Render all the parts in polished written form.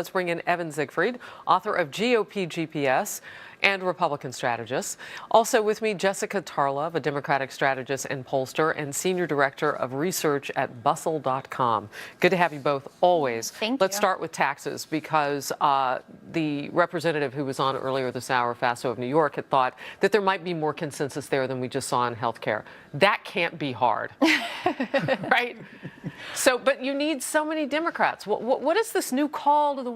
Let's bring in Evan Siegfried, author of GOP GPS and Republican strategist. Also with me, Jessica Tarlov, a Democratic strategist and pollster and senior director of research at bustle.com. Good to have you both always. Thank you. Let's start with taxes because the representative who was on earlier this hour, Faso of New York, had thought that there might be more consensus there than we just saw in health care. That can't be hard, right? So, but you need so many Democrats. What is this new call to the,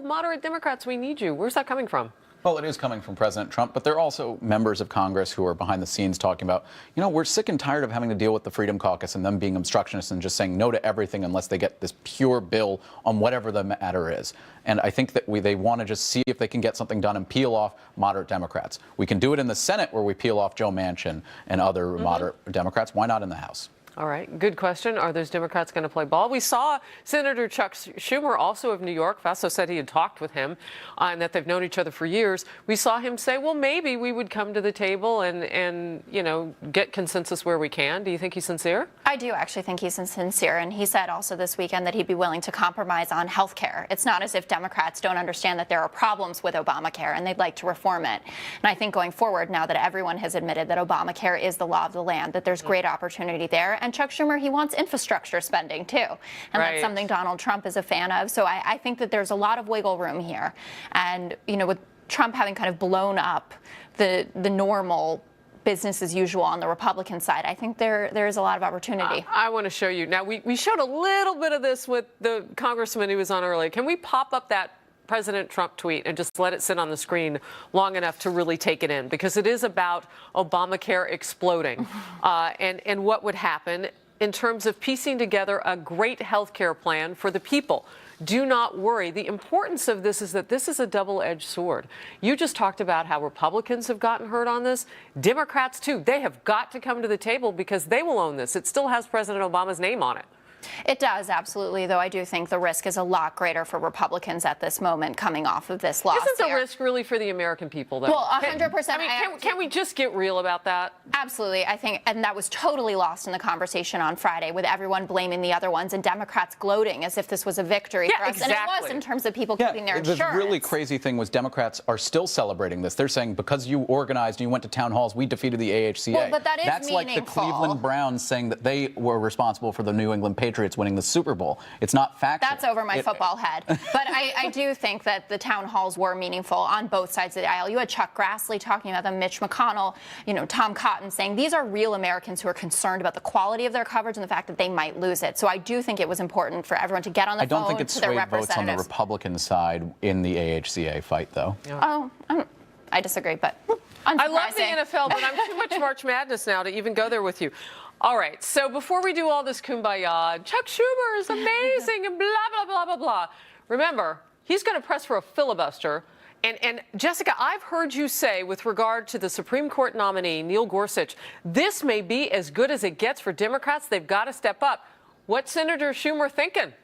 moderate Democrats, we need you? Where's that coming from? Well, it is coming from President Trump, but there are also members of Congress who are behind the scenes talking about, we're sick and tired of having to deal with the Freedom Caucus and them being obstructionists and just saying no to everything unless they get this pure bill on whatever the matter is. And I think that they want to just see if they can get something done and peel off moderate Democrats. We can do it in the Senate where we peel off Joe Manchin and other moderate Democrats. Why not in the House? All right. Good question. Are those Democrats going to play ball? We saw Senator Chuck Schumer, also of New York. Faso said he had talked with him and that they've known each other for years. We saw him say, well, maybe we would come to the table and get consensus where we can. Do you think he's sincere? I do actually think he's sincere. And he said also this weekend that he'd be willing to compromise on health care. It's not as if Democrats don't understand that there are problems with Obamacare and they'd like to reform it. And I think going forward, now that everyone has admitted that Obamacare is the law of the land, that there's great opportunity there. And Chuck Schumer, he wants infrastructure spending, too. And that's something Donald Trump is a fan of. So I think that there's a lot of wiggle room here. And, with Trump having kind of blown up the normal business as usual on the Republican side, I think there is a lot of opportunity. I want to show you. Now, we showed a little bit of this with the congressman who was on earlier. Can we pop up that President Trump tweet and just let it sit on the screen long enough to really take it in, because it is about Obamacare exploding and what would happen in terms of piecing together a great health care plan for the people. Do not worry. The importance of this is that this is a double-edged sword. You just talked about how Republicans have gotten hurt on this. Democrats, too. They have got to come to the table because they will own this. It still has President Obama's name on it. It does, absolutely, though I do think the risk is a lot greater for Republicans at this moment coming off of this loss. Isn't the risk really for the American people, though? Well, 100%. I mean, can we just get real about that? Absolutely. I think, and that was totally lost in the conversation on Friday with everyone blaming the other ones and Democrats gloating as if this was a victory for us. Exactly. And it was in terms of people keeping their insurance. The really crazy thing was Democrats are still celebrating this. They're saying because you organized and you went to town halls, we defeated the AHCA. Well, but that is That's meaningful. like the Cleveland Browns saying that they were responsible for the New England Patriots winning the Super Bowl. It's not factual. That's over my football head. But I do think that the town halls were meaningful on both sides of the aisle. You had Chuck Grassley talking about them, Mitch McConnell, Tom Cotton saying these are real Americans who are concerned about the quality of their coverage and the fact that they might lose it. So I do think it was important for everyone to get on the phone to their representatives. I don't think it swayed votes on the Republican side in the AHCA fight, though. Yeah. Oh, I disagree, but I love the NFL, but I'm too much March Madness now to even go there with you. All right, so before we do all this kumbaya, Chuck Schumer is amazing and blah, blah, blah, blah, blah. Remember, he's going to press for a filibuster. And Jessica, I've heard you say with regard to the Supreme Court nominee, Neil Gorsuch, this may be as good as it gets for Democrats. They've got to step up. What's Senator Schumer thinking?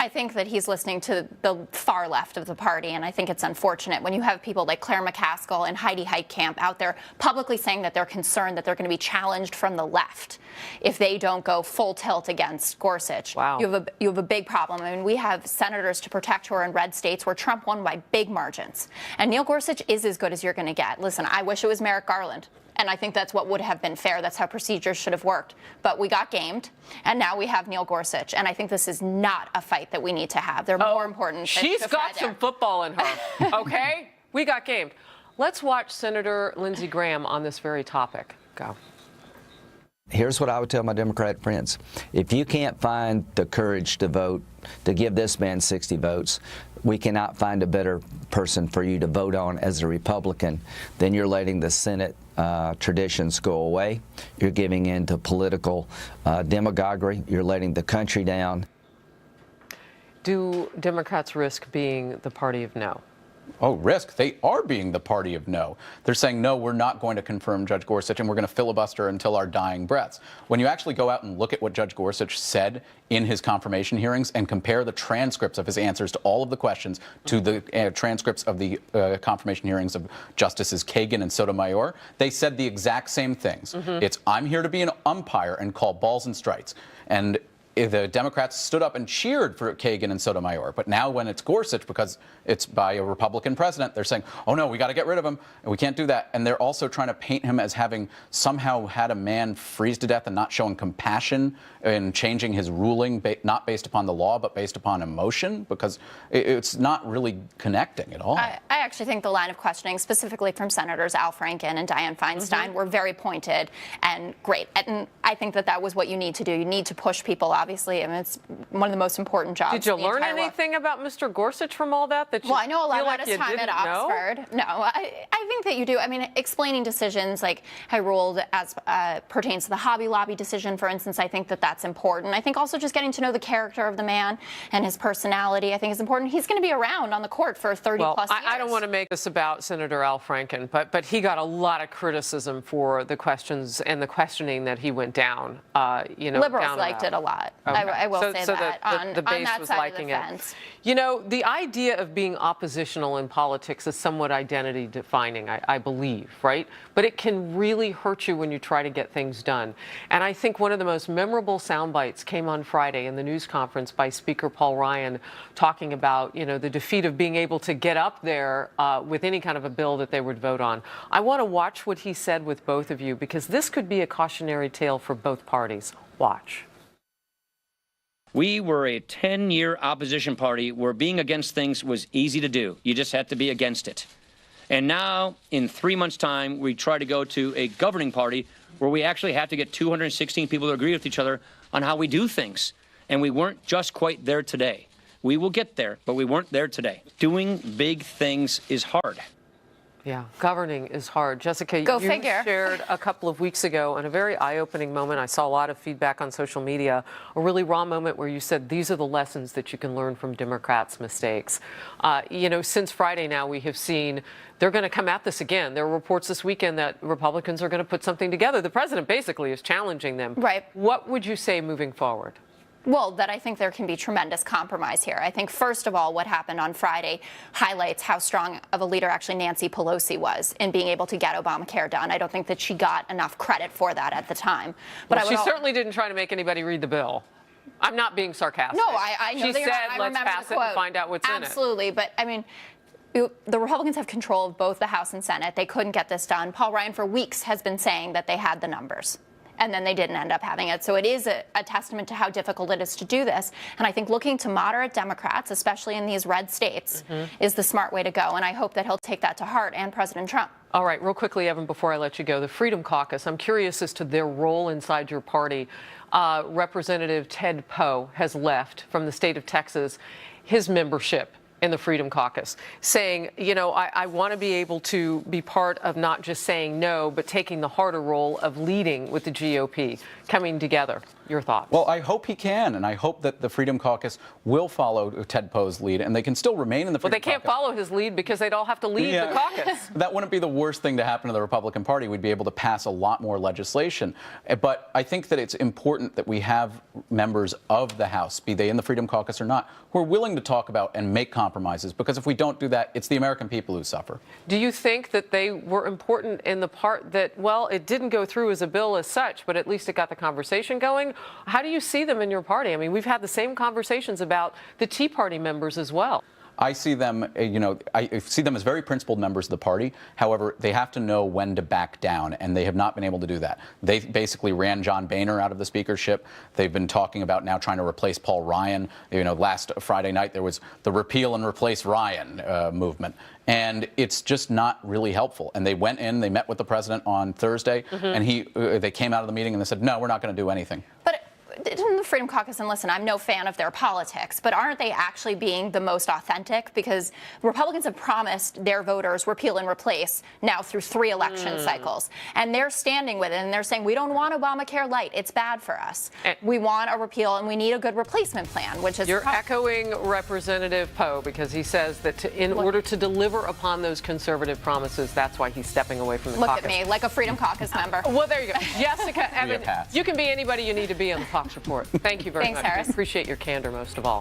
I think that he's listening to the far left of the party, and I think it's unfortunate when you have people like Claire McCaskill and Heidi Heitkamp out there publicly saying that they're concerned that they're going to be challenged from the left if they don't go full tilt against Gorsuch. Wow. You have a big problem. I mean, we have senators to protect who are in red states where Trump won by big margins. And Neil Gorsuch is as good as you're going to get. Listen, I wish it was Merrick Garland. And I think that's what would have been fair. That's how procedures should have worked. But we got gamed, and now we have Neil Gorsuch. And I think this is not a fight that we need to have. They're more important. She's got some football in her, okay? We got gamed. Let's watch Senator Lindsey Graham on this very topic. Go. Here's what I would tell my Democrat friends. If you can't find the courage to vote, to give this man 60 votes, we cannot find a better person for you to vote on as a Republican. Then you're letting the Senate traditions go away. You're giving in to political demagoguery. You're letting the country down. Do Democrats risk being the party of no? Oh, risk. They are being the party of no. They're saying, no, we're not going to confirm Judge Gorsuch, and we're going to filibuster until our dying breaths. When you actually go out and look at what Judge Gorsuch said in his confirmation hearings and compare the transcripts of his answers to all of the questions to the transcripts of the confirmation hearings of Justices Kagan and Sotomayor, they said the exact same things. It's, I'm here to be an umpire and call balls and strikes. And the Democrats stood up and cheered for Kagan and Sotomayor. But now when it's Gorsuch, because it's by a Republican president, they're saying, oh, no, we got to get rid of him, and we can't do that. And they're also trying to paint him as having somehow had a man freeze to death and not showing compassion in changing his ruling, not based upon the law, but based upon emotion, because it's not really connecting at all. I actually think the line of questioning, specifically from Senators Al Franken and Dianne Feinstein, were very pointed and great. And I think that was what you need to do. You need to push people, obviously. I mean, it's one of the most important jobs. Did you learn anything about Mr. Gorsuch from all that? Well, I know a lot about his time at Oxford. No, I think that you do. I mean, explaining decisions like I ruled as pertains to the Hobby Lobby decision, for instance, I think that that's important. I think also just getting to know the character of the man and his personality, I think is important. He's going to be around on the court for 30 plus years. I don't want to make this about Senator Al Franken, but he got a lot of criticism for the questions and the questioning that he went down. Liberals liked it a lot. Okay. I will say that the base on that was side liking of the fence. You know, the idea of being oppositional in politics is somewhat identity defining, I believe, right? But it can really hurt you when you try to get things done. And I think one of the most memorable sound bites came on Friday in the news conference by Speaker Paul Ryan talking about, the defeat of being able to get up there with any kind of a bill that they would vote on. I want to watch what he said with both of you, because this could be a cautionary tale for both parties. Watch. We were a 10-year opposition party where being against things was easy to do. You just had to be against it. And now, in 3 months' time, we try to go to a governing party where we actually have to get 216 people to agree with each other on how we do things. And we weren't just quite there today. We will get there, but we weren't there today. Doing big things is hard. Yeah, governing is hard. Jessica, Go you figure. shared a couple of weeks ago in a very eye-opening moment. I saw a lot of feedback on social media, a really raw moment where you said these are the lessons that you can learn from Democrats' mistakes. Since Friday now, we have seen they're going to come at this again. There are reports this weekend that Republicans are going to put something together. The president basically is challenging them. Right. What would you say moving forward? Well, that I think there can be tremendous compromise here. I think, first of all, what happened on Friday highlights how strong of a leader actually Nancy Pelosi was in being able to get Obamacare done. I don't think that she got enough credit for that at the time. But she certainly didn't try to make anybody read the bill. I'm not being sarcastic. No, I know she said, let's pass it and find out what's in it. Absolutely, but I mean, the Republicans have control of both the House and Senate. They couldn't get this done. Paul Ryan for weeks has been saying that they had the numbers, and then they didn't end up having it. So it is a testament to how difficult it is to do this. And I think looking to moderate Democrats, especially in these red states, is the smart way to go. And I hope that he'll take that to heart, and President Trump. All right, real quickly, Evan, before I let you go, the Freedom Caucus, I'm curious as to their role inside your party. Representative Ted Poe has left from the state of Texas his membership in the Freedom Caucus, saying, I want to be able to be part of not just saying no, but taking the harder role of leading with the GOP, coming together. Your thoughts? Well, I hope he can, and I hope that the Freedom Caucus will follow Ted Poe's lead, and they can still remain in the Freedom Caucus. Well, they can't follow his lead because they'd all have to leave the caucus. That wouldn't be the worst thing to happen to the Republican Party. We'd be able to pass a lot more legislation. But I think that it's important that we have members of the House, be they in the Freedom Caucus or not, who are willing to talk about and make compromises, because if we don't do that, it's the American people who suffer. Do you think that they were important in the part that, well, it didn't go through as a bill as such, but at least it got the conversation going? How do you see them in your party? I mean, we've had the same conversations about the Tea Party members as well. I see them, I see them as very principled members of the party. However, they have to know when to back down, and they have not been able to do that. They basically ran John Boehner out of the speakership. They've been talking about now trying to replace Paul Ryan. Last Friday night there was the repeal and replace Ryan movement. And it's just not really helpful. And they went in, they met with the president on Thursday, and they came out of the meeting and they said, no, we're not going to do anything. But in the Freedom Caucus, and listen, I'm no fan of their politics, but aren't they actually being the most authentic? Because Republicans have promised their voters repeal and replace now through 3 election cycles. And they're standing with it, and they're saying, we don't want Obamacare light. It's bad for us. We want a repeal, and we need a good replacement plan, which is... You're echoing Representative Poe, because he says that in order to deliver upon those conservative promises, that's why he's stepping away from the caucus. Look at me, like a Freedom Caucus member. Well, there you go. Jessica, Evan, you can be anybody you need to be on the Fox Report. Thank you very much. Thanks, Harris. I appreciate your candor most of all.